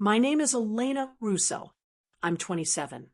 My name is Elena Russo. I'm 27.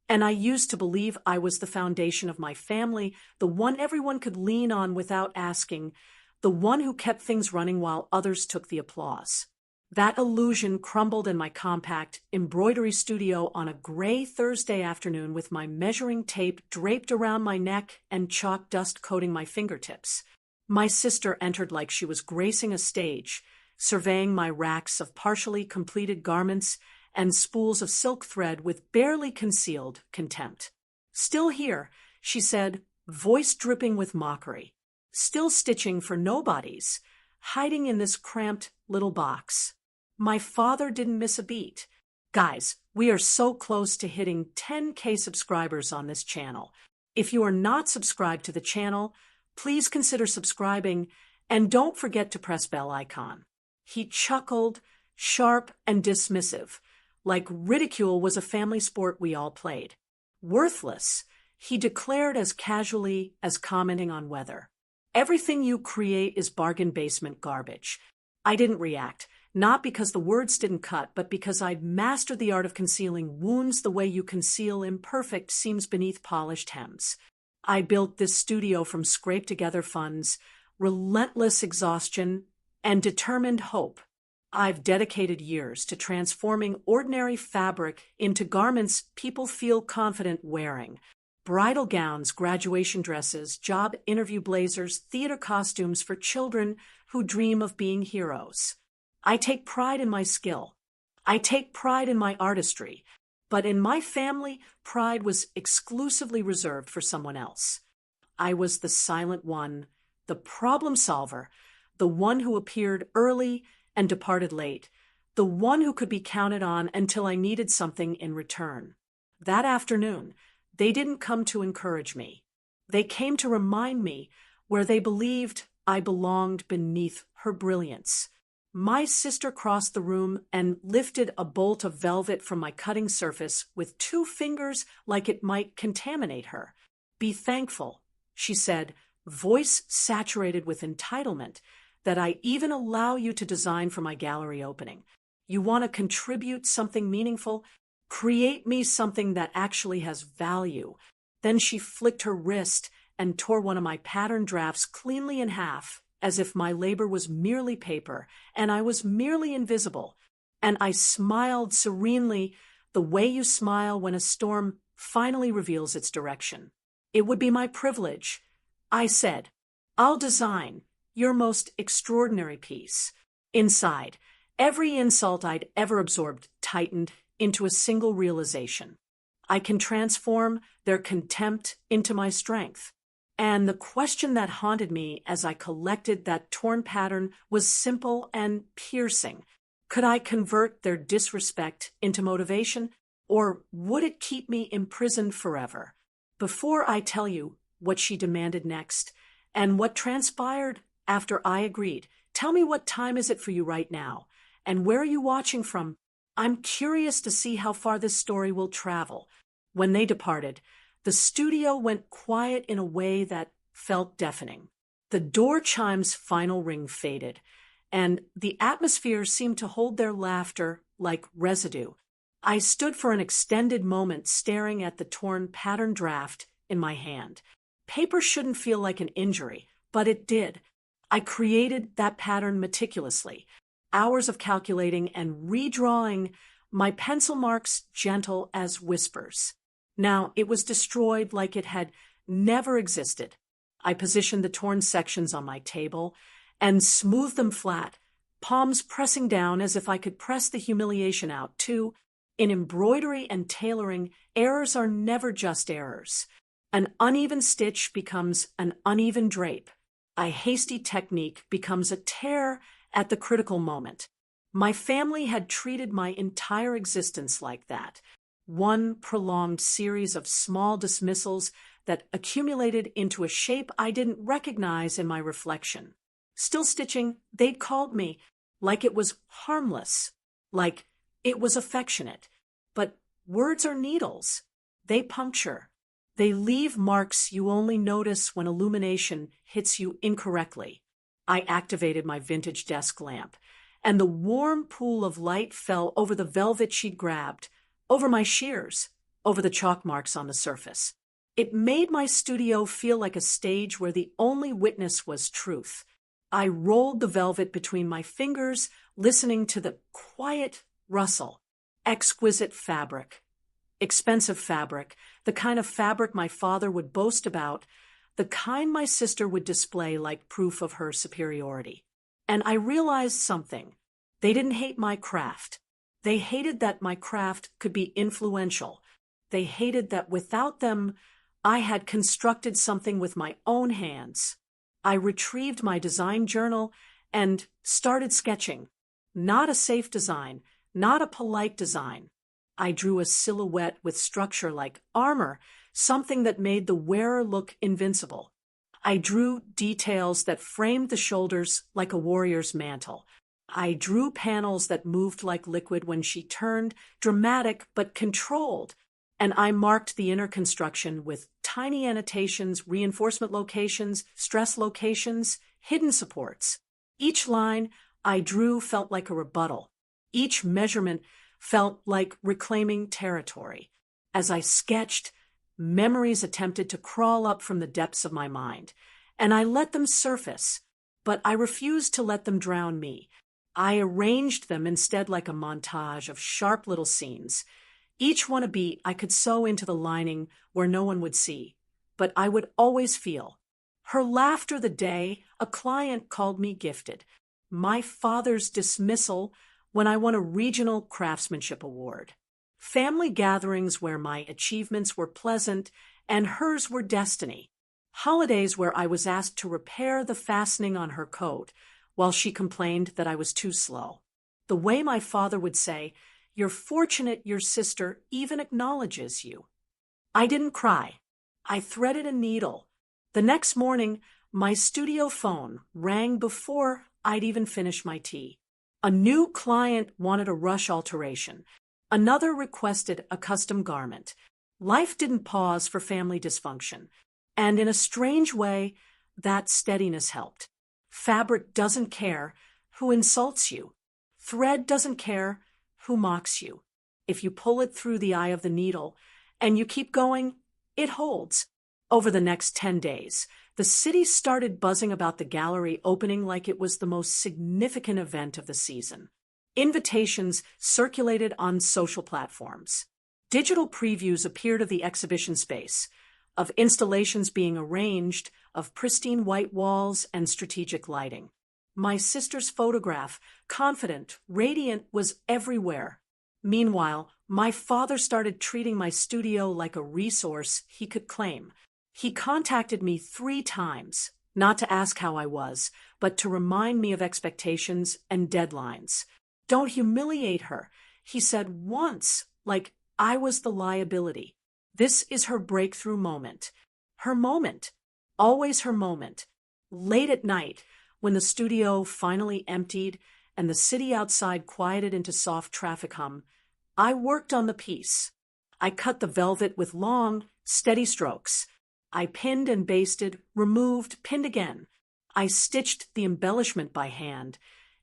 And I used to believe I was the foundation of my family, the one everyone could lean on without asking, the one who kept things running while others took the applause. That illusion crumbled in my compact embroidery studio on a gray Thursday afternoon with my measuring tape draped around my neck and chalk dust coating my fingertips. My sister entered like she was gracing a stage, surveying my racks of partially completed garments and spools of silk thread with barely concealed contempt. "Still here," she said, voice dripping with mockery. "Still stitching for nobodies, hiding in this cramped little box." My father didn't miss a beat. Guys, we are so close to hitting 10K subscribers on this channel. If you are not subscribed to the channel, please consider subscribing and don't forget to press bell icon. He chuckled, sharp and dismissive, like ridicule was a family sport we all played. "Worthless," he declared as casually as commenting on weather. "Everything you create is bargain basement garbage." I didn't react. Not because the words didn't cut, but because I'd mastered the art of concealing wounds the way you conceal imperfect seams beneath polished hems. I built this studio from scraped-together funds, relentless exhaustion, and determined hope. I've dedicated years to transforming ordinary fabric into garments people feel confident wearing. Bridal gowns, graduation dresses, job interview blazers, theater costumes for children who dream of being heroes. I take pride in my skill. I take pride in my artistry. But in my family, pride was exclusively reserved for someone else. I was the silent one, the problem solver, the one who appeared early and departed late, the one who could be counted on until I needed something in return. That afternoon, they didn't come to encourage me. They came to remind me where they believed I belonged beneath her brilliance. My sister crossed the room and lifted a bolt of velvet from my cutting surface with 2 fingers like it might contaminate her. "Be thankful," she said, voice saturated with entitlement, "that I even allow you to design for my gallery opening. You want to contribute something meaningful? Create me something that actually has value." Then she flicked her wrist and tore one of my pattern drafts cleanly in half, as if my labor was merely paper and I was merely invisible. And I smiled serenely, the way you smile when a storm finally reveals its direction. "It would be my privilege," I said. "I'll design your most extraordinary piece." Inside, every insult I'd ever absorbed tightened into a single realization. I can transform their contempt into my strength. And the question that haunted me as I collected that torn pattern was simple and piercing. Could I convert their disrespect into motivation, or would it keep me imprisoned forever? Before I tell you what she demanded next, and what transpired after I agreed, tell me, what time is it for you right now? And where are you watching from? I'm curious to see how far this story will travel. When they departed, the studio went quiet in a way that felt deafening. The door chime's final ring faded, and the atmosphere seemed to hold their laughter like residue. I stood for an extended moment staring at the torn pattern draft in my hand. Paper shouldn't feel like an injury, but it did. I created that pattern meticulously, hours of calculating and redrawing, my pencil marks gentle as whispers. Now it was destroyed like it had never existed. I positioned the torn sections on my table and smoothed them flat, palms pressing down as if I could press the humiliation out, too. In embroidery and tailoring, errors are never just errors. An uneven stitch becomes an uneven drape. A hasty technique becomes a tear at the critical moment. My family had treated my entire existence like that. One prolonged series of small dismissals that accumulated into a shape I didn't recognize in my reflection. Still stitching, they'd called me, like it was harmless, like it was affectionate. But words are needles. They puncture. They leave marks you only notice when illumination hits you incorrectly. I activated my vintage desk lamp, and the warm pool of light fell over the velvet she'd grabbed, over my shears, over the chalk marks on the surface. It made my studio feel like a stage where the only witness was truth. I rolled the velvet between my fingers, listening to the quiet rustle. Exquisite fabric. Expensive fabric, the kind of fabric my father would boast about, the kind my sister would display like proof of her superiority. And I realized something. They didn't hate my craft. They hated that my craft could be influential. They hated that without them, I had constructed something with my own hands. I retrieved my design journal and started sketching. Not a safe design, not a polite design. I drew a silhouette with structure like armor, something that made the wearer look invincible. I drew details that framed the shoulders like a warrior's mantle. I drew panels that moved like liquid when she turned, dramatic but controlled. And I marked the inner construction with tiny annotations, reinforcement locations, stress locations, hidden supports. Each line I drew felt like a rebuttal. Each measurement felt like reclaiming territory. As I sketched, memories attempted to crawl up from the depths of my mind, and I let them surface, but I refused to let them drown me. I arranged them instead like a montage of sharp little scenes. Each one a beat I could sew into the lining where no one would see, but I would always feel. Her laughter the day a client called me gifted. My father's dismissal when I won a regional craftsmanship award. Family gatherings where my achievements were pleasant and hers were destiny. Holidays where I was asked to repair the fastening on her coat while she complained that I was too slow. The way my father would say, "You're fortunate your sister even acknowledges you." I didn't cry. I threaded a needle. The next morning, my studio phone rang before I'd even finished my tea. A new client wanted a rush alteration. Another requested a custom garment. Life didn't pause for family dysfunction. And in a strange way, that steadiness helped. Fabric doesn't care who insults you. Thread doesn't care who mocks you. If you pull it through the eye of the needle and you keep going, it holds. Over the next 10 days, the city started buzzing about the gallery opening like it was the most significant event of the season. Invitations circulated on social platforms. Digital previews appeared of the exhibition space, of installations being arranged, of pristine white walls and strategic lighting. My sister's photograph, confident, radiant, was everywhere. Meanwhile, my father started treating my studio like a resource he could claim. He contacted me 3 times, not to ask how I was, but to remind me of expectations and deadlines. "Don't humiliate her," he said once, like I was the liability. "This is her breakthrough moment." Her moment. Always her moment. Late at night, when the studio finally emptied and the city outside quieted into soft traffic hum, I worked on the piece. I cut the velvet with long, steady strokes. I pinned and basted, removed, pinned again. I stitched the embellishment by hand,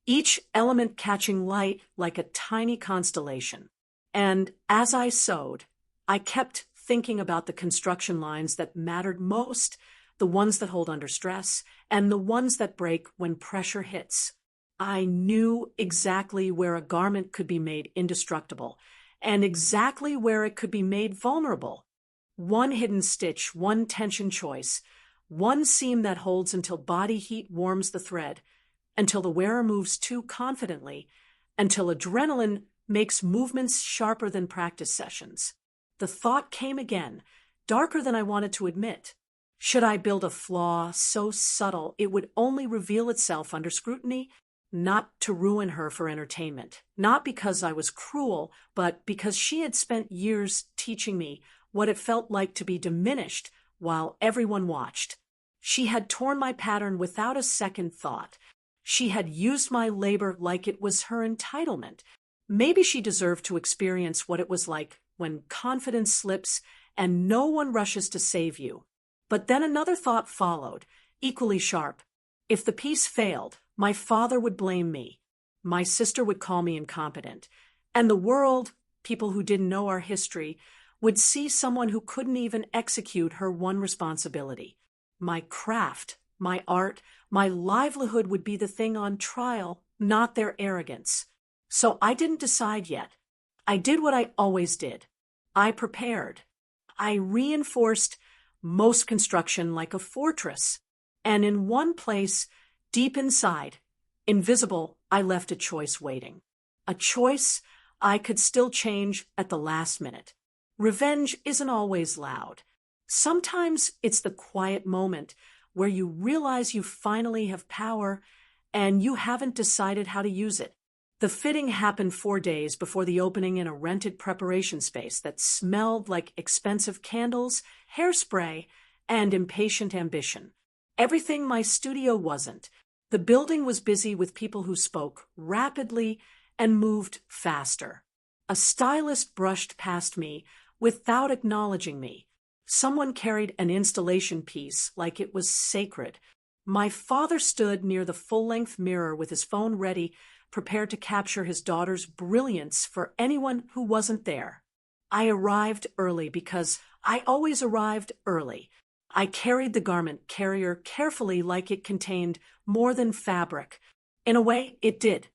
each element catching light like a tiny constellation. And as I sewed, I kept thinking about the construction lines that mattered most, the ones that hold under stress, and the ones that break when pressure hits. I knew exactly where a garment could be made indestructible, and exactly where it could be made vulnerable. One hidden stitch, one tension choice, one seam that holds until body heat warms the thread, until the wearer moves too confidently, until adrenaline makes movements sharper than practice sessions. The thought came again, darker than I wanted to admit. Should I build a flaw so subtle it would only reveal itself under scrutiny? Not to ruin her for entertainment. Not because I was cruel, but because she had spent years teaching me what it felt like to be diminished while everyone watched. She had torn my pattern without a second thought. She had used my labor like it was her entitlement. Maybe she deserved to experience what it was like when confidence slips and no one rushes to save you. But then another thought followed, equally sharp. If the piece failed, my father would blame me. My sister would call me incompetent. And the world, people who didn't know our history, would see someone who couldn't even execute her one responsibility. My craft, my art, my livelihood would be the thing on trial, not their arrogance. So I didn't decide yet. I did what I always did. I prepared. I reinforced most construction like a fortress. And in one place, deep inside, invisible, I left a choice waiting. A choice I could still change at the last minute. Revenge isn't always loud. Sometimes it's the quiet moment where you realize you finally have power and you haven't decided how to use it. The fitting happened 4 days before the opening in a rented preparation space that smelled like expensive candles, hairspray, and impatient ambition. Everything my studio wasn't. The building was busy with people who spoke rapidly and moved faster. A stylist brushed past me without acknowledging me. Someone carried an installation piece like it was sacred. My father stood near the full-length mirror with his phone ready, prepared to capture his daughter's brilliance for anyone who wasn't there. I arrived early because I always arrived early. I carried the garment carrier carefully like it contained more than fabric. In a way, it did.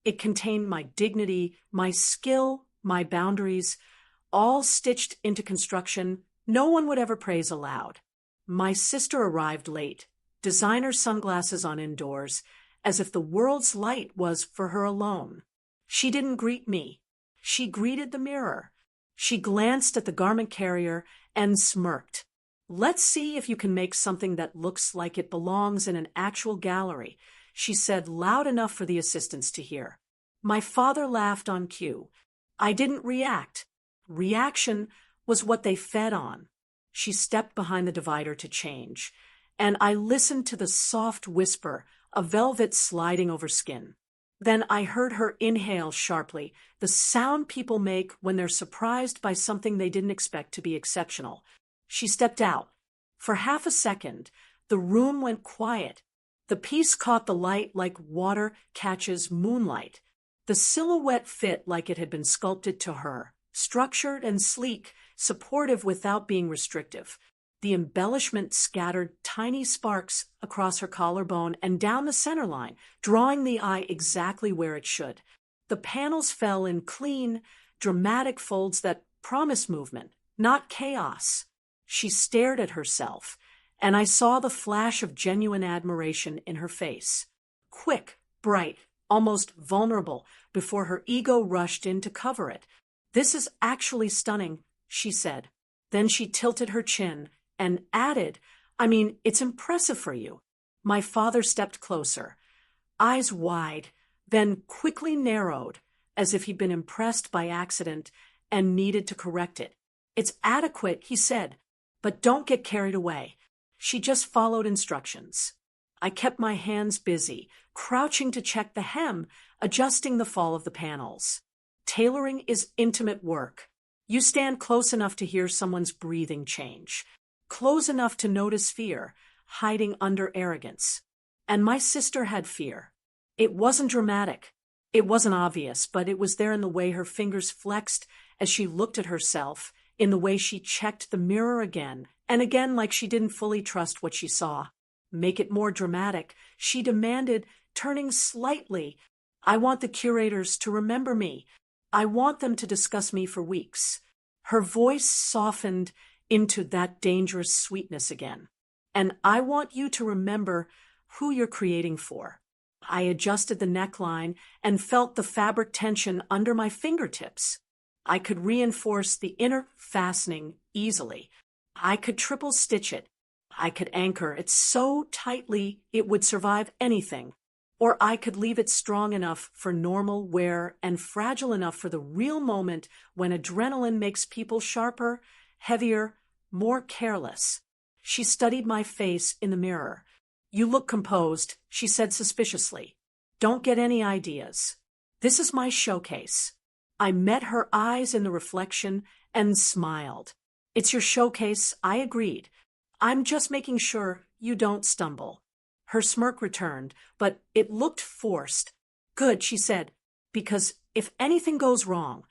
It contained my dignity, my skill, my boundaries, all stitched into construction no one would ever praise aloud. My sister arrived late, designer sunglasses on indoors, as if the world's light was for her alone. She didn't greet me. She greeted the mirror. She glanced at the garment carrier and smirked. "Let's see if you can make something that looks like it belongs in an actual gallery," she said loud enough for the assistants to hear. My father laughed on cue. I didn't react. Reaction was what they fed on. She stepped behind the divider to change, and I listened to the soft whisper of velvet sliding over skin. Then I heard her inhale sharply, the sound people make when they're surprised by something they didn't expect to be exceptional. She stepped out. For half a second, the room went quiet. The piece caught the light like water catches moonlight. The silhouette fit like it had been sculpted to her, structured and sleek, supportive without being restrictive. The embellishment scattered tiny sparks across her collarbone and down the center line, drawing the eye exactly where it should. The panels fell in clean, dramatic folds that promised movement, not chaos. She stared at herself, and I saw the flash of genuine admiration in her face. Quick, bright, almost vulnerable, before her ego rushed in to cover it. "This is actually stunning," she said. Then she tilted her chin and added, "It's impressive for you." My father stepped closer, eyes wide, then quickly narrowed, as if he'd been impressed by accident and needed to correct it. "It's adequate," he said, "but don't get carried away." She just followed instructions. I kept my hands busy, crouching to check the hem, adjusting the fall of the panels. Tailoring is intimate work. You stand close enough to hear someone's breathing change, close enough to notice fear, hiding under arrogance. And my sister had fear. It wasn't dramatic. It wasn't obvious, but it was there in the way her fingers flexed as she looked at herself, in the way she checked the mirror again and again like she didn't fully trust what she saw. "Make it more dramatic," she demanded, turning slightly. "I want the curators to remember me. I want them to discuss me for weeks." Her voice softened into that dangerous sweetness again. "And I want you to remember who you're creating for." I adjusted the neckline and felt the fabric tension under my fingertips. I could reinforce the inner fastening easily. I could triple stitch it. I could anchor it so tightly it would survive anything. Or I could leave it strong enough for normal wear and fragile enough for the real moment when adrenaline makes people sharper, heavier, more careless. She studied my face in the mirror. "You look composed," she said suspiciously. "Don't get any ideas. This is my showcase." I met her eyes in the reflection and smiled. "It's your showcase," I agreed. "I'm just making sure you don't stumble." Her smirk returned, but it looked forced. Good, she said, because if anything goes wrong,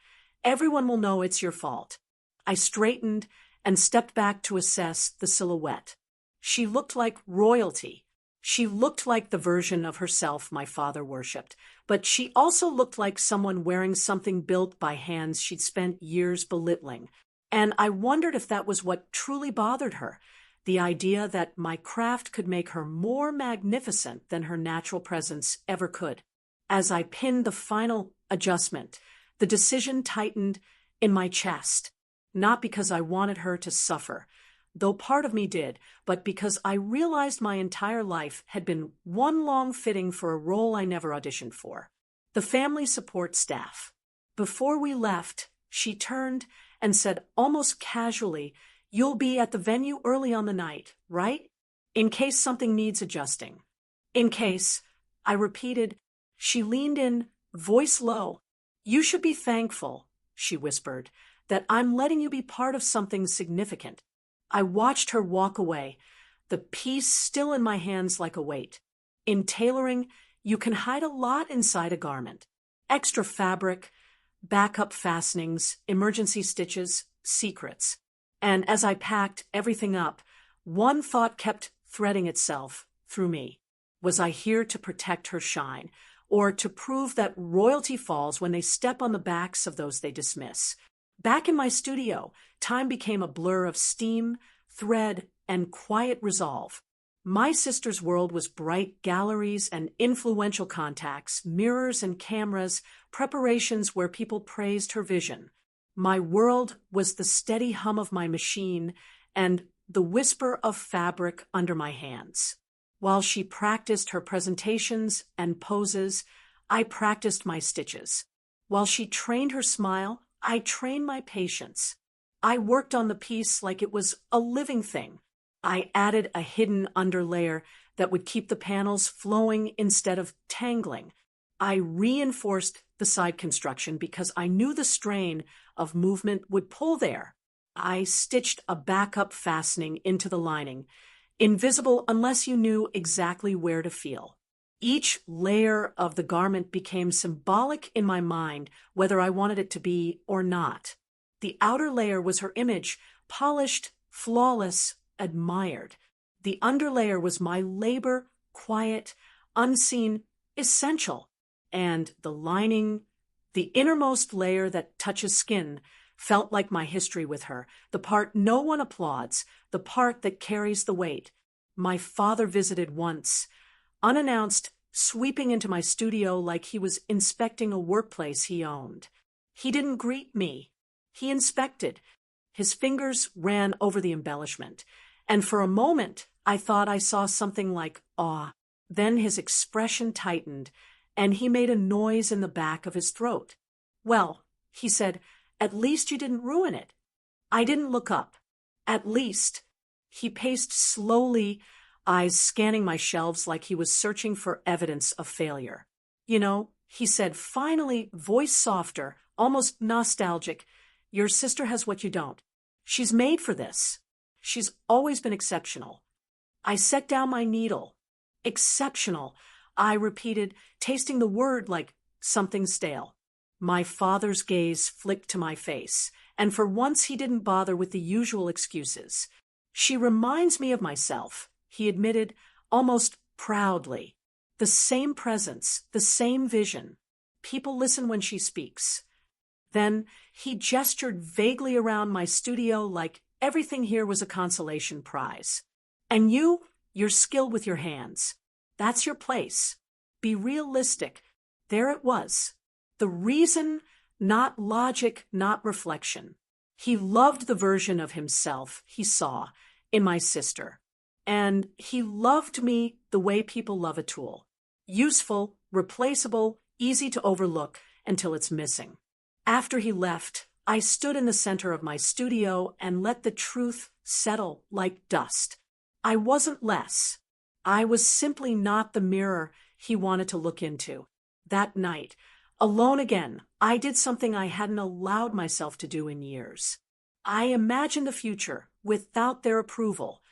everyone will know it's your fault. I straightened and stepped back to assess the silhouette. She looked like royalty. She looked like the version of herself my father worshipped, but she also looked like someone wearing something built by hands she'd spent years belittling. And I wondered if that was what truly bothered her, the idea that my craft could make her more magnificent than her natural presence ever could. As I pinned the final adjustment, the decision tightened in my chest, not because I wanted her to suffer, though part of me did, but because I realized my entire life had been one long fitting for a role I never auditioned for. The family support staff. Before we left, she turned and said almost casually, "You'll be at the venue early on the night, right? In case something needs adjusting." In case, I repeated. She leaned in, voice low. "You should be thankful," she whispered, "that I'm letting you be part of something significant." I watched her walk away, the piece still in my hands like a weight. In tailoring, you can hide a lot inside a garment. Extra fabric, backup fastenings, emergency stitches, secrets. And as I packed everything up, one thought kept threading itself through me. Was I here to protect her shine, or to prove that royalty falls when they step on the backs of those they dismiss? Back in my studio, time became a blur of steam, thread, and quiet resolve. My sister's world was bright galleries and influential contacts, mirrors and cameras, preparations where people praised her vision. My world was the steady hum of my machine and the whisper of fabric under my hands. While she practiced her presentations and poses, I practiced my stitches. While she trained her smile, I trained my patience. I worked on the piece like it was a living thing. I added a hidden underlayer that would keep the panels flowing instead of tangling. I reinforced the side construction because I knew the strain of movement would pull there. I stitched a backup fastening into the lining, invisible unless you knew exactly where to feel. Each layer of the garment became symbolic in my mind, whether I wanted it to be or not. The outer layer was her image, polished, flawless, admired. The underlayer was my labor, quiet, unseen, essential. And the lining, the innermost layer that touches skin, felt like my history with her, the part no one applauds, the part that carries the weight. My father visited once, unannounced, sweeping into my studio like he was inspecting a workplace he owned. He didn't greet me. He inspected. His fingers ran over the embellishment, and for a moment I thought I saw something like awe. Then his expression tightened, and he made a noise in the back of his throat. "Well," he said, "at least you didn't ruin it." I didn't look up. "At least." He paced slowly, eyes scanning my shelves like he was searching for evidence of failure. "You know," he said, finally, voice softer, almost nostalgic, "your sister has what you don't. She's made for this. She's always been exceptional." I set down my needle. "Exceptional," I repeated, tasting the word like something stale. My father's gaze flicked to my face, and for once he didn't bother with the usual excuses. "She reminds me of myself," he admitted, almost proudly. "The same presence, the same vision. People listen when she speaks." Then he gestured vaguely around my studio like everything here was a consolation prize. "And your skill with your hands. That's your place. Be realistic." There it was. The reason, not logic, not reflection. He loved the version of himself he saw in my sister. And he loved me the way people love a tool. Useful, replaceable, easy to overlook until it's missing. After he left, I stood in the center of my studio and let the truth settle like dust. I wasn't less. I was simply not the mirror he wanted to look into. That night, alone again, I did something I hadn't allowed myself to do in years. I imagined the future without their approval.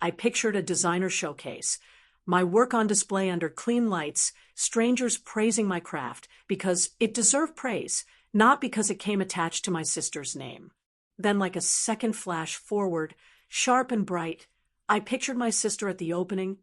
I pictured a designer showcase, My work on display under clean lights, strangers praising my craft because it deserved praise, not because it came attached to my sister's name. Then, like a second flash forward, sharp and bright, I pictured my sister at the opening,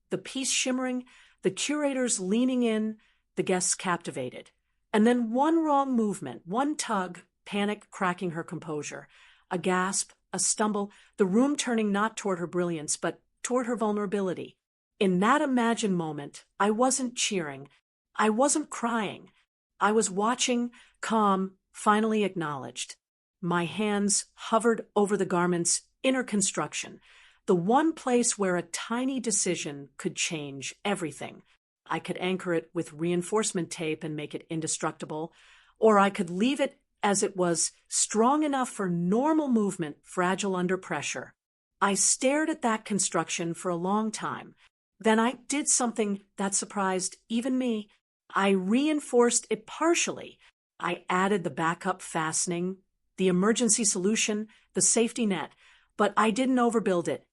the piece shimmering, the curators leaning in, the guests captivated. And then one wrong movement, one tug, panic cracking her composure, a gasp, a stumble, the room turning not toward her brilliance, but toward her vulnerability. In that imagined moment, I wasn't cheering. I wasn't crying. I was watching, calm, finally acknowledged. My hands hovered over the garment's inner construction, the one place where a tiny decision could change everything. I could anchor it with reinforcement tape and make it indestructible, or I could leave it as it was, strong enough for normal movement, fragile under pressure. I stared at that construction for a long time. Then I did something that surprised even me. I reinforced it partially. I added the backup fastening, the emergency solution, the safety net, but I didn't overbuild it.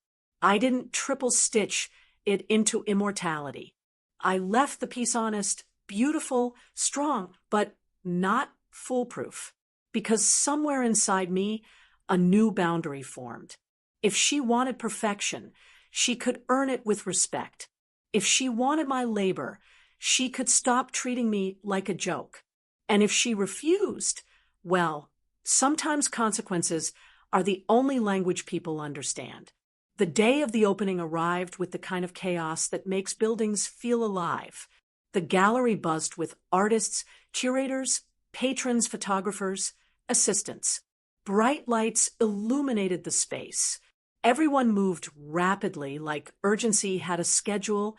I didn't triple stitch it into immortality. I left the piece honest, beautiful, strong, but not foolproof, because somewhere inside me, a new boundary formed. If she wanted perfection, she could earn it with respect. If she wanted my labor, she could stop treating me like a joke. And if she refused, well, sometimes consequences are the only language people understand. The day of the opening arrived with the kind of chaos that makes buildings feel alive. The gallery buzzed with artists, curators, patrons, photographers, assistants. Bright lights illuminated the space. Everyone moved rapidly, like urgency had a schedule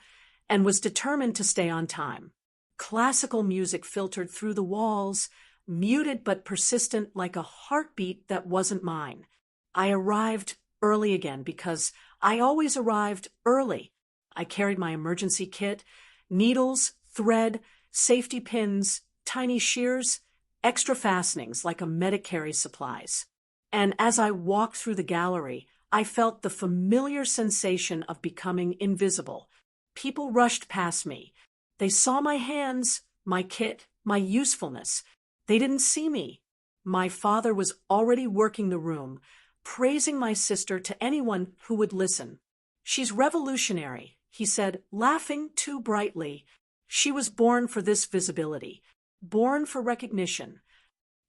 and was determined to stay on time. Classical music filtered through the walls, muted but persistent like a heartbeat that wasn't mine. I arrived early again because I always arrived early. I carried my emergency kit, needles, thread, safety pins, tiny shears, extra fastenings like a medic carries supplies. And as I walked through the gallery, I felt the familiar sensation of becoming invisible. People rushed past me. They saw my hands, my kit, my usefulness. They didn't see me. My father was already working the room, praising my sister to anyone who would listen. "She's revolutionary," he said, laughing too brightly. "She was born for this visibility, born for recognition."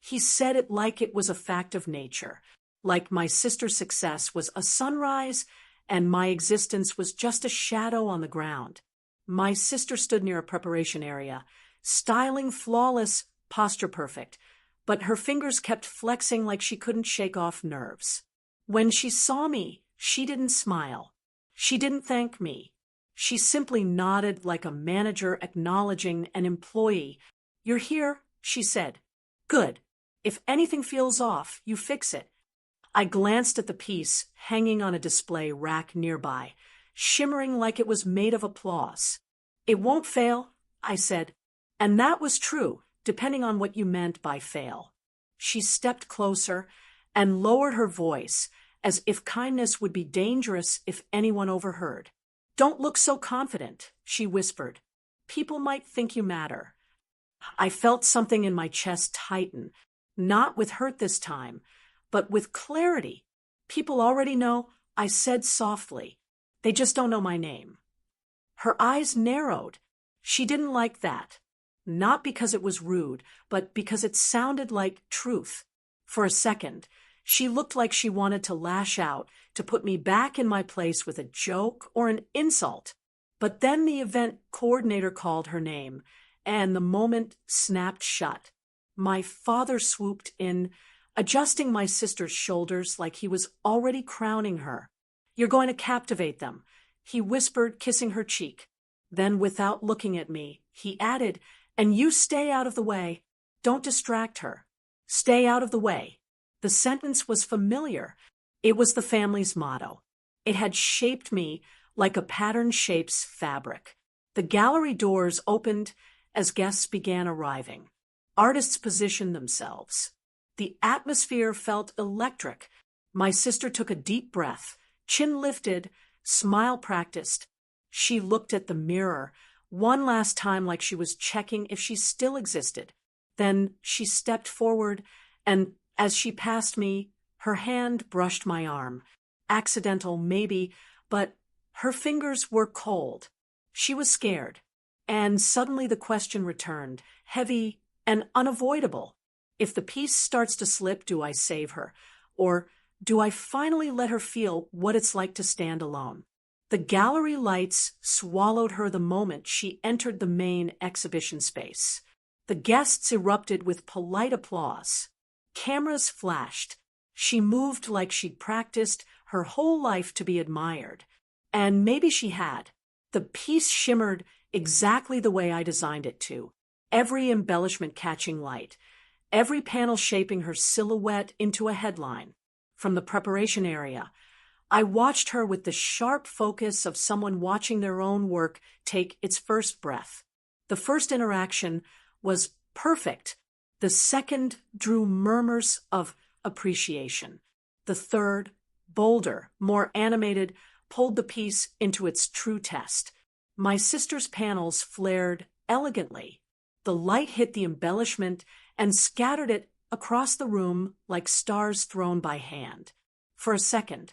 He said it like it was a fact of nature, like my sister's success was a sunrise and my existence was just a shadow on the ground. My sister stood near a preparation area, styling flawless, posture perfect, but her fingers kept flexing like she couldn't shake off nerves. When she saw me, she didn't smile. She didn't thank me. She simply nodded like a manager acknowledging an employee. "You're here," she said. "Good. If anything feels off, you fix it." I glanced at the piece hanging on a display rack nearby, shimmering like it was made of applause. "It won't fail," I said. And that was true, depending on what you meant by fail. She stepped closer and lowered her voice, as if kindness would be dangerous if anyone overheard. "Don't look so confident," she whispered. "People might think you matter." I felt something in my chest tighten, not with hurt this time, but with clarity. "People already know," I said softly. "They just don't know my name." Her eyes narrowed. She didn't like that. Not because it was rude, but because it sounded like truth. For a second, she looked like she wanted to lash out, to put me back in my place with a joke or an insult. But then the event coordinator called her name, and the moment snapped shut. My father swooped in, adjusting my sister's shoulders like he was already crowning her. "You're going to captivate them," he whispered, kissing her cheek. Then, without looking at me, he added, "And you stay out of the way. Don't distract her. Stay out of the way." The sentence was familiar. It was the family's motto. It had shaped me like a pattern shapes fabric. The gallery doors opened as guests began arriving. Artists positioned themselves. The atmosphere felt electric. My sister took a deep breath, chin lifted, smile practiced. She looked at the mirror one last time like she was checking if she still existed. Then she stepped forward, and as she passed me, her hand brushed my arm. Accidental, maybe, but her fingers were cold. She was scared. And suddenly the question returned, heavy and unavoidable. If the piece starts to slip, do I save her? Or do I finally let her feel what it's like to stand alone? The gallery lights swallowed her the moment she entered the main exhibition space. The guests erupted with polite applause. Cameras flashed. She moved like she'd practiced her whole life to be admired. And maybe she had. The piece shimmered exactly the way I designed it to. Every embellishment catching light. Every panel shaping her silhouette into a headline. From the preparation area, I watched her with the sharp focus of someone watching their own work take its first breath. The first interaction was perfect. The second drew murmurs of appreciation. The third, bolder, more animated, pulled the piece into its true test. My sister's panels flared elegantly. The light hit the embellishment and scattered it across the room like stars thrown by hand. For a second,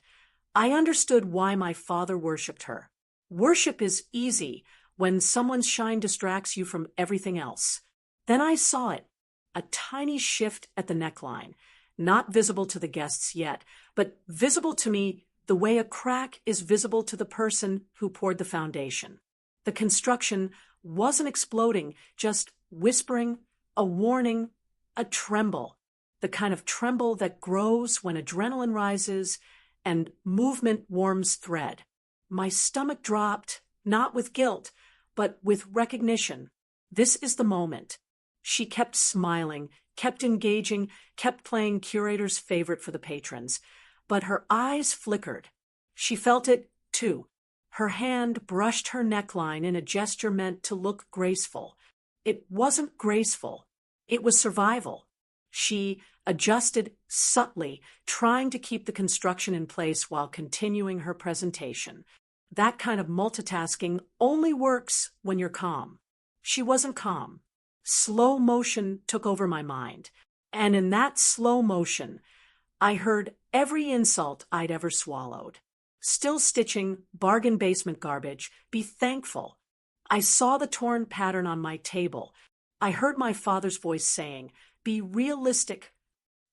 I understood why my father worshipped her. Worship is easy when someone's shine distracts you from everything else. Then I saw it, a tiny shift at the neckline, not visible to the guests yet, but visible to me the way a crack is visible to the person who poured the foundation. The construction wasn't exploding, just whispering, a warning, a tremble, the kind of tremble that grows when adrenaline rises and movement warms thread. My stomach dropped, not with guilt, but with recognition. This is the moment. She kept smiling, kept engaging, kept playing curator's favorite for the patrons. But her eyes flickered. She felt it, too. Her hand brushed her neckline in a gesture meant to look graceful. It wasn't graceful. It was survival. She adjusted subtly, trying to keep the construction in place while continuing her presentation. That kind of multitasking only works when you're calm. She wasn't calm. Slow motion took over my mind. And in that slow motion, I heard every insult I'd ever swallowed. Still stitching bargain basement garbage, be thankful. I saw the torn pattern on my table. I heard my father's voice saying, be realistic.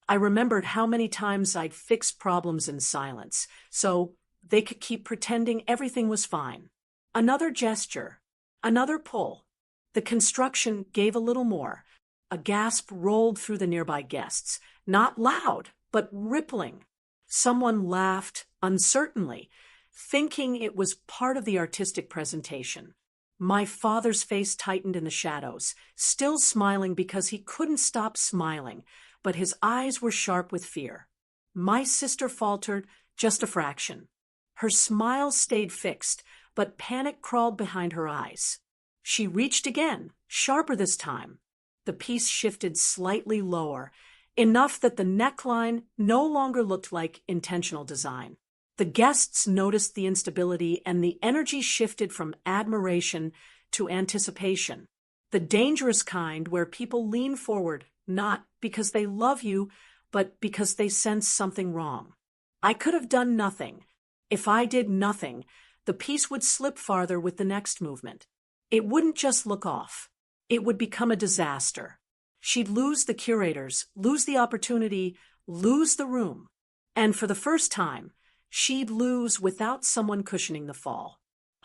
I remembered how many times I'd fixed problems in silence, so they could keep pretending everything was fine. Another gesture, another pull. The construction gave a little more. A gasp rolled through the nearby guests, not loud, but rippling. Someone laughed uncertainly, thinking it was part of the artistic presentation. My father's face tightened in the shadows, still smiling because he couldn't stop smiling, but his eyes were sharp with fear. My sister faltered just a fraction. Her smile stayed fixed, but panic crawled behind her eyes. She reached again, sharper this time. The piece shifted slightly lower, enough that the neckline no longer looked like intentional design. The guests noticed the instability, and the energy shifted from admiration to anticipation. The dangerous kind where people lean forward, not because they love you, but because they sense something wrong. I could have done nothing. If I did nothing, the piece would slip farther with the next movement. It wouldn't just look off. It would become a disaster. She'd lose the curators, lose the opportunity, lose the room. And for the first time, she'd lose without someone cushioning the fall.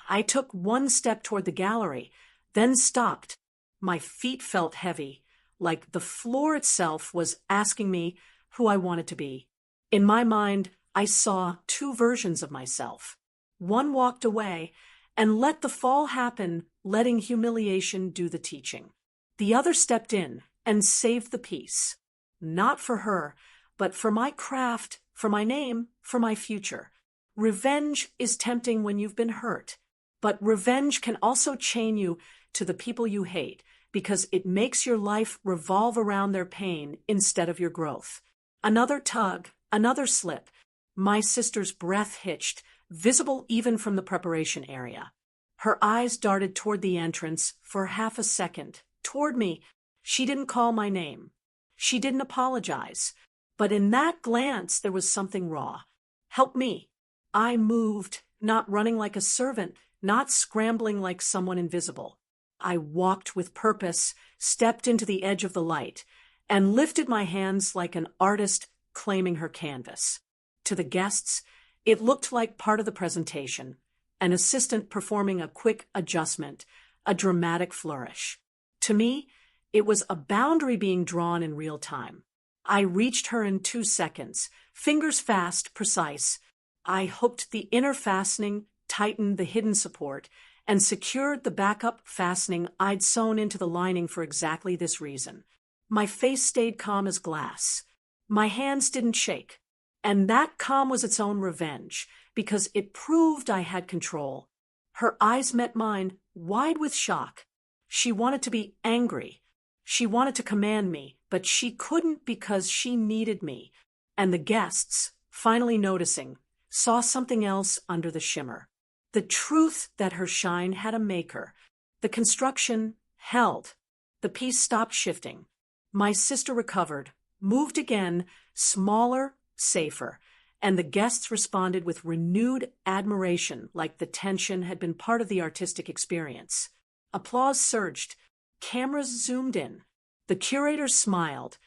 I took one step toward the gallery, then stopped. My feet felt heavy, like the floor itself was asking me who I wanted to be. In my mind, I saw two versions of myself. One walked away and let the fall happen, letting humiliation do the teaching. The other stepped in and saved the piece. Not for her, but for my craft, for my name, for my future. Revenge is tempting when you've been hurt, but revenge can also chain you to the people you hate because it makes your life revolve around their pain instead of your growth. Another tug, another slip. My sister's breath hitched, visible even from the preparation area. Her eyes darted toward the entrance for half a second, toward me. She didn't call my name. She didn't apologize. But in that glance, there was something raw. Help me. I moved, not running like a servant, not scrambling like someone invisible. I walked with purpose, stepped into the edge of the light, and lifted my hands like an artist claiming her canvas. To the guests, it looked like part of the presentation, an assistant performing a quick adjustment, a dramatic flourish. To me, it was a boundary being drawn in real time. I reached her in 2 seconds, fingers fast, precise. I hooked the inner fastening, tightened the hidden support, and secured the backup fastening I'd sewn into the lining for exactly this reason. My face stayed calm as glass. My hands didn't shake. And that calm was its own revenge, because it proved I had control. Her eyes met mine, wide with shock. She wanted to be angry. She wanted to command me, but she couldn't because she needed me. And the guests, finally noticing, saw something else under the shimmer. The truth that her shine had a maker. The construction held. The piece stopped shifting. My sister recovered, moved again, smaller, safer, and the guests responded with renewed admiration, like the tension had been part of the artistic experience. Applause surged. Cameras zoomed in. The curators smiled,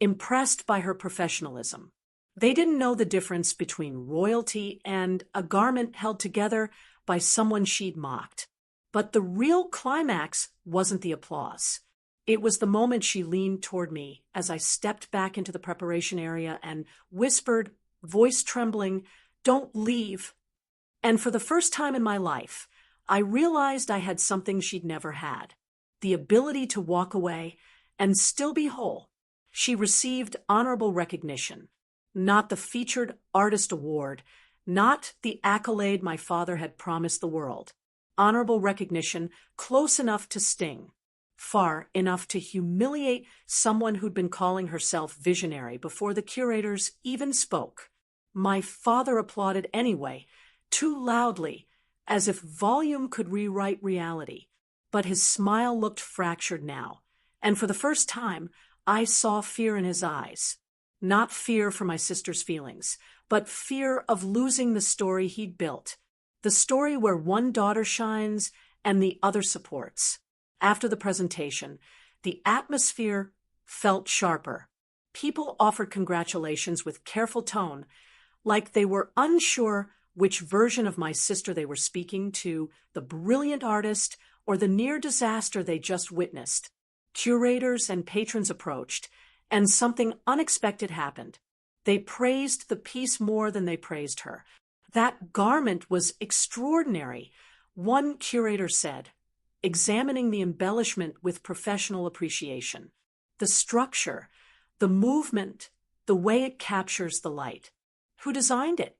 impressed by her professionalism. They didn't know the difference between royalty and a garment held together by someone she'd mocked. But the real climax wasn't the applause. It was the moment she leaned toward me as I stepped back into the preparation area and whispered, voice trembling, "Don't leave." And for the first time in my life, I realized I had something she'd never had, the ability to walk away and still be whole. She received honorable recognition, not the featured artist award, not the accolade my father had promised the world. Honorable recognition close enough to sting, far enough to humiliate someone who'd been calling herself visionary before the curators even spoke. My father applauded anyway, too loudly, as if volume could rewrite reality. But his smile looked fractured now, and for the first time, I saw fear in his eyes. Not fear for my sister's feelings, but fear of losing the story he'd built. The story where one daughter shines and the other supports. After the presentation, the atmosphere felt sharper. People offered congratulations with careful tone, like they were unsure which version of my sister they were speaking to, the brilliant artist or the near disaster they just witnessed. Curators and patrons approached, and something unexpected happened. They praised the piece more than they praised her. That garment was extraordinary, one curator said, examining the embellishment with professional appreciation. The structure, the movement, the way it captures the light. Who designed it?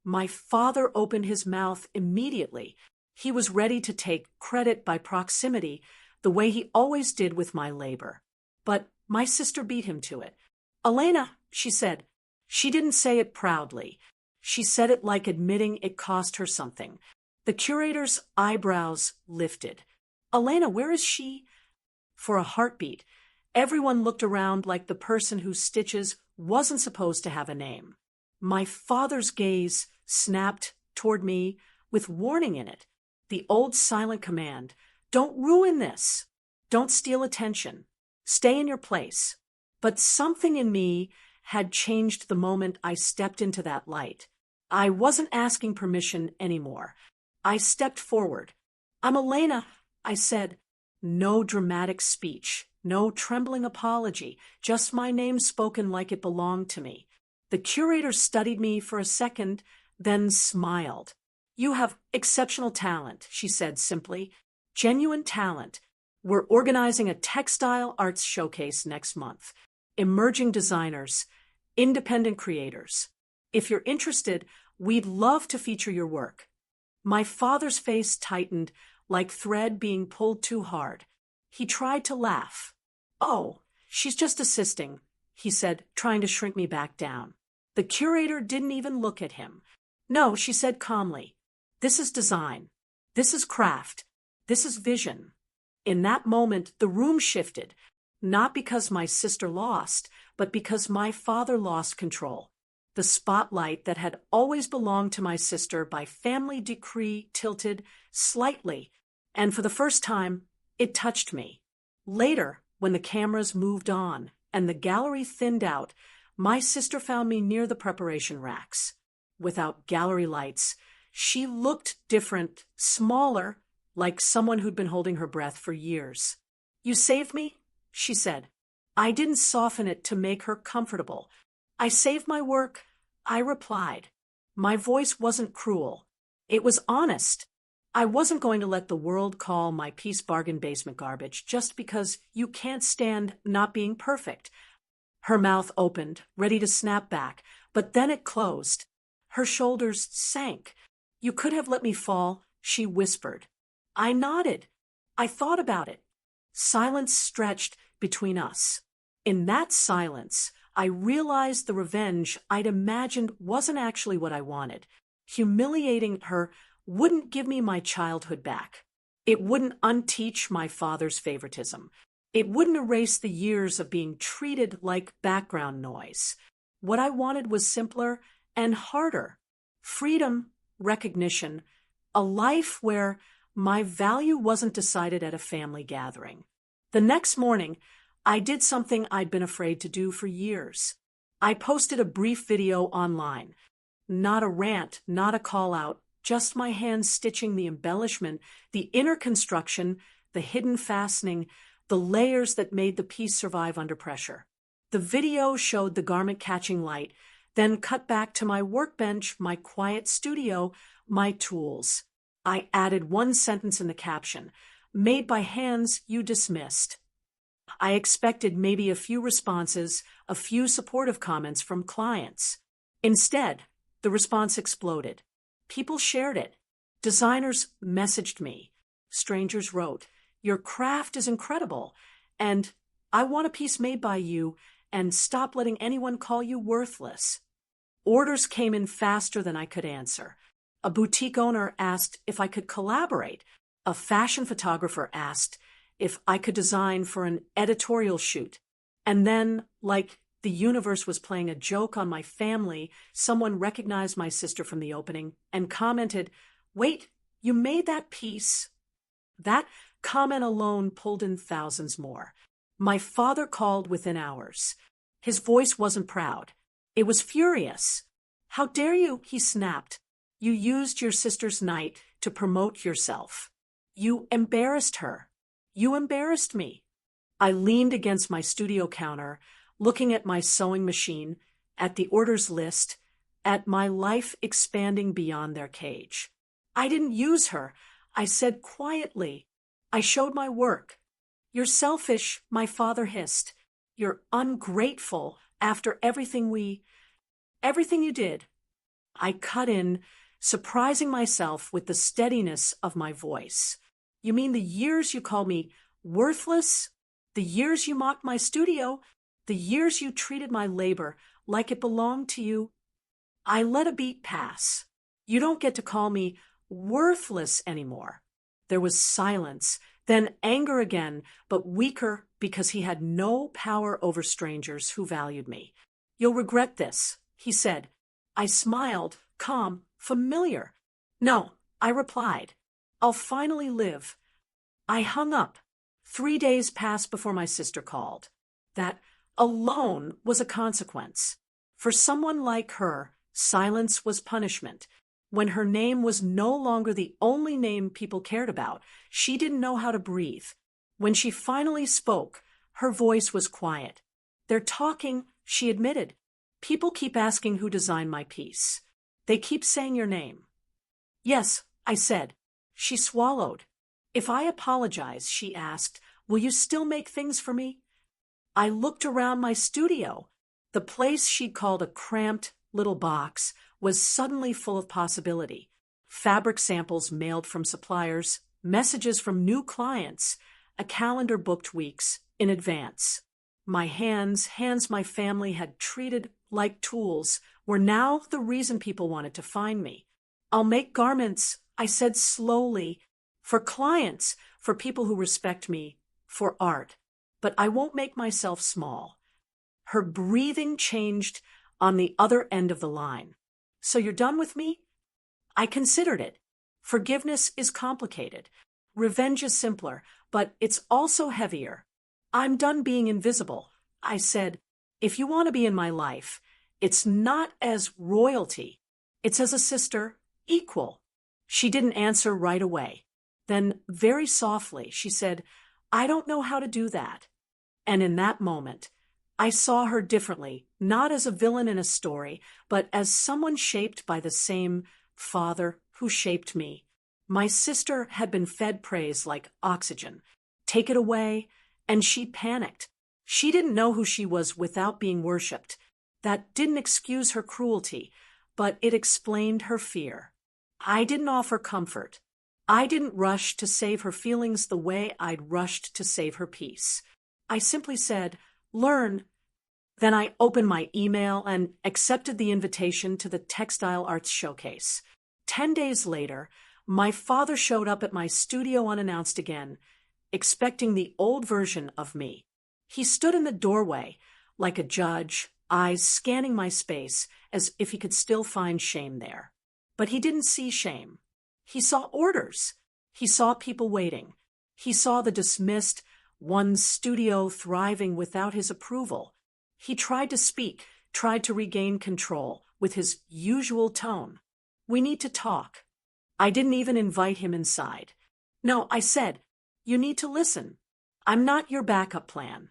My father opened his mouth immediately. He was ready to take credit by proximity, the way he always did with my labor. But my sister beat him to it. "Elena," she said. She didn't say it proudly. She said it like admitting it cost her something. The curator's eyebrows lifted. "Elena, where is she?" For a heartbeat, everyone looked around like the person whose stitches wasn't supposed to have a name. My father's gaze snapped toward me with warning in it. The old silent command, "Don't ruin this. Don't steal attention. Stay in your place." But something in me had changed the moment I stepped into that light. I wasn't asking permission anymore. I stepped forward. "I'm Elena," I said. No dramatic speech, no trembling apology, just my name spoken like it belonged to me. The curator studied me for a second, then smiled. "You have exceptional talent," she said simply. "Genuine talent. We're organizing a textile arts showcase next month. Emerging designers, independent creators. If you're interested, we'd love to feature your work." My father's face tightened like thread being pulled too hard. He tried to laugh. "Oh, she's just assisting," he said, trying to shrink me back down. The curator didn't even look at him. "No," she said calmly. "This is design. This is craft. This is vision. In that moment, the room shifted, not because my sister lost, but because my father lost control. The spotlight that had always belonged to my sister by family decree tilted slightly, and for the first time, it touched me. Later, when the cameras moved on and the gallery thinned out, my sister found me near the preparation racks. Without gallery lights, she looked different, smaller, like someone who'd been holding her breath for years. "You saved me?" she said. I didn't soften it to make her comfortable. "I saved my work," I replied. My voice wasn't cruel. It was honest. I wasn't going to let the world call my piece bargain basement garbage just because you can't stand not being perfect. Her mouth opened, ready to snap back, but then it closed. Her shoulders sank. "You could have let me fall," she whispered. I nodded. I thought about it. Silence stretched between us. In that silence, I realized the revenge I'd imagined wasn't actually what I wanted. Humiliating her wouldn't give me my childhood back. It wouldn't unteach my father's favoritism. It wouldn't erase the years of being treated like background noise. What I wanted was simpler and harder. Freedom, recognition, a life where my value wasn't decided at a family gathering. The next morning, I did something I'd been afraid to do for years. I posted a brief video online. Not a rant, not a call-out, just my hands stitching the embellishment, the inner construction, the hidden fastening, the layers that made the piece survive under pressure. The video showed the garment catching light, then cut back to my workbench, my quiet studio, my tools. I added one sentence in the caption, "Made by hands you dismissed." I expected maybe a few responses, a few supportive comments from clients. Instead, the response exploded. People shared it. Designers messaged me. Strangers wrote, "Your craft is incredible," and "I want a piece made by you, and stop letting anyone call you worthless." Orders came in faster than I could answer. A boutique owner asked if I could collaborate. A fashion photographer asked if I could design for an editorial shoot. And then, like the universe was playing a joke on my family, someone recognized my sister from the opening and commented, "Wait, you made that piece?" That comment alone pulled in thousands more. My father called within hours. His voice wasn't proud. It was furious. "How dare you?" he snapped. "You used your sister's night to promote yourself. You embarrassed her. You embarrassed me." I leaned against my studio counter, looking at my sewing machine, at the orders list, at my life expanding beyond their cage. "I didn't use her," I said quietly. "I showed my work." "You're selfish," my father hissed. "You're ungrateful after everything you did." I cut in, surprising myself with the steadiness of my voice. "You mean the years you called me worthless? The years you mocked my studio? The years you treated my labor like it belonged to you?" I let a beat pass. "You don't get to call me worthless anymore." There was silence, then anger again, but weaker because he had no power over strangers who valued me. "You'll regret this," he said. I smiled, calm, familiar. "No," I replied. "I'll finally live." I hung up. 3 days passed before my sister called. That alone was a consequence. For someone like her, silence was punishment. When her name was no longer the only name people cared about, she didn't know how to breathe. When she finally spoke, her voice was quiet. "They're talking," she admitted. "People keep asking who designed my piece. They keep saying your name." "Yes," I said. She swallowed. "If I apologize," she asked, "will you still make things for me?" I looked around my studio. The place she'd called a cramped little box was suddenly full of possibility. Fabric samples mailed from suppliers, messages from new clients, a calendar booked weeks in advance. My hands my family had treated like tools, were now the reason people wanted to find me. "I'll make garments," I said slowly, for clients, for people who respect me, for art. But I won't make myself small. Her breathing changed on the other end of the line. So you're done with me? I considered it. Forgiveness is complicated. Revenge is simpler, but it's also heavier. I'm done being invisible. I said, if you want to be in my life, it's not as royalty. It's as a sister, equal. She didn't answer right away. Then, very softly, she said, I don't know how to do that. And in that moment, I saw her differently, not as a villain in a story, but as someone shaped by the same father who shaped me. My sister had been fed praise like oxygen. Take it away, and she panicked. She didn't know who she was without being worshipped. That didn't excuse her cruelty, but it explained her fear. I didn't offer comfort. I didn't rush to save her feelings the way I'd rushed to save her peace. I simply said, learn. Then I opened my email and accepted the invitation to the Textile Arts Showcase. 10 days later, my father showed up at my studio unannounced again, expecting the old version of me. He stood in the doorway, like a judge, eyes scanning my space as if he could still find shame there. But he didn't see shame. He saw orders. He saw people waiting. He saw the dismissed, one studio thriving without his approval. He tried to speak, tried to regain control with his usual tone. We need to talk. I didn't even invite him inside. No, I said, you need to listen. I'm not your backup plan.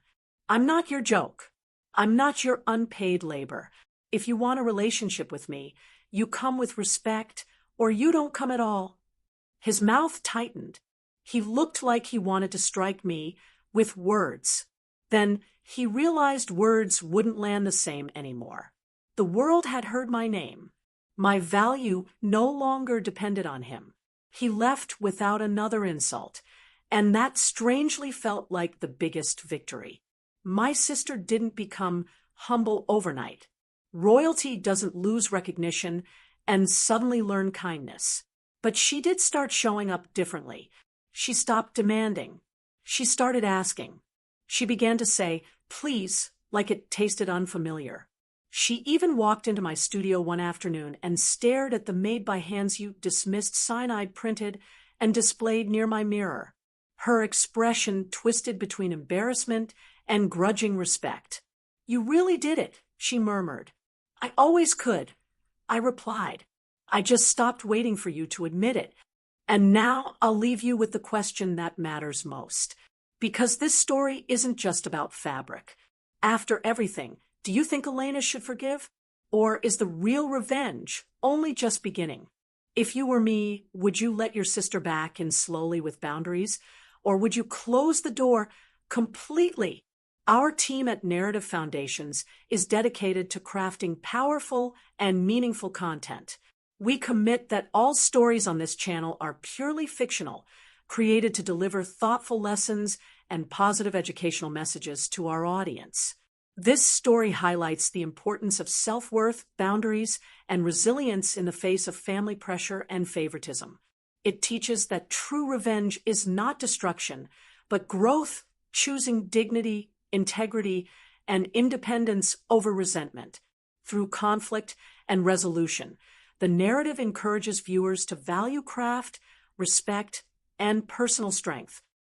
I'm not your joke. I'm not your unpaid labor. If you want a relationship with me, you come with respect, or you don't come at all. His mouth tightened. He looked like he wanted to strike me with words. Then he realized words wouldn't land the same anymore. The world had heard my name. My value no longer depended on him. He left without another insult, and that strangely felt like the biggest victory. My sister didn't become humble overnight. Royalty doesn't lose recognition and suddenly learn kindness. But she did start showing up differently. She stopped demanding. She started asking. She began to say, please, like it tasted unfamiliar. She even walked into my studio one afternoon and stared at the made-by-hands you dismissed sign I'd printed and displayed near my mirror. Her expression twisted between embarrassment and grudging respect. You really did it, she murmured. I always could. I replied. I just stopped waiting for you to admit it. And now I'll leave you with the question that matters most. Because this story isn't just about fabric. After everything, do you think Elena should forgive? Or is the real revenge only just beginning? If you were me, would you let your sister back in slowly with boundaries? Or would you close the door completely? Our team at Narrative Foundations is dedicated to crafting powerful and meaningful content. We commit that all stories on this channel are purely fictional, created to deliver thoughtful lessons and positive educational messages to our audience. This story highlights the importance of self-worth, boundaries, and resilience in the face of family pressure and favoritism. It teaches that true revenge is not destruction, but growth, choosing dignity, integrity, and independence over resentment. Through conflict and resolution, the narrative encourages viewers to value craft, respect, and personal strength.